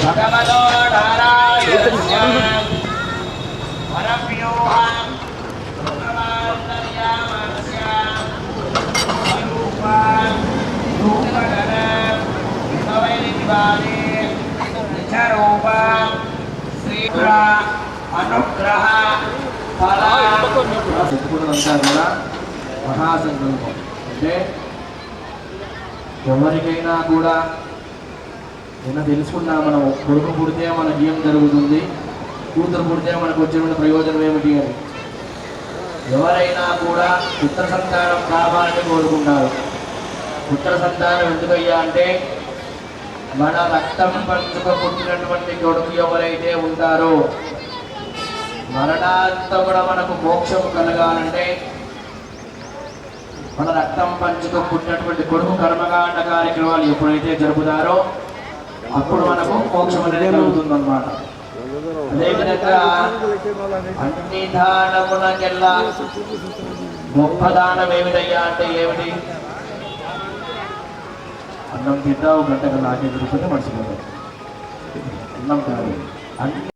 भगवतो नारायणस्य परव्यूहं भगवान्तर्यामस्य स्वरूपं रूपगणं विभवैर्विवादे निजरूपं श्रीपुरा अनुग्रह फल చెప్పుకున్నదంతా కూడా మహాసంకల్పం. అంటే ఎవరికైనా కూడా నిన్న తెలుసుకున్నా, మనం కొడుకు పుడితే మనకి ఏం జరుగుతుంది, కూతురు పుడితే మనకు వచ్చిన ప్రయోజనం ఏమిటి అని. ఎవరైనా కూడా పుత్ర సంతానం కావాలని కోరుకుంటారు. పుత్ర సంతానం ఎందుకయ్యా అంటే మన రక్తం పంచుక పుట్టినటువంటి కొడుకు ఎవరైతే ఉంటారో మరణాంతమున మనకు మోక్షం కలగాలంటే మన రక్తం పంచుక పుట్టినటువంటి కొడుకు కర్మకాండ కార్యక్రమాలు ఎప్పుడైతే జరుపుతారో అప్పుడు మనకు మోక్షం అనేది కలుగుతుంది అన్నమాట. అదేవిధంగా అన్ని దానములకెల్లా గొప్ప దానం ఏమిటయ్యా అంటే ఏమిటి? అన్నం తింటావు గంటకు నాకే తిరుగుతుంటే మర్చిపోతావు. అన్నం కాదు, అన్ని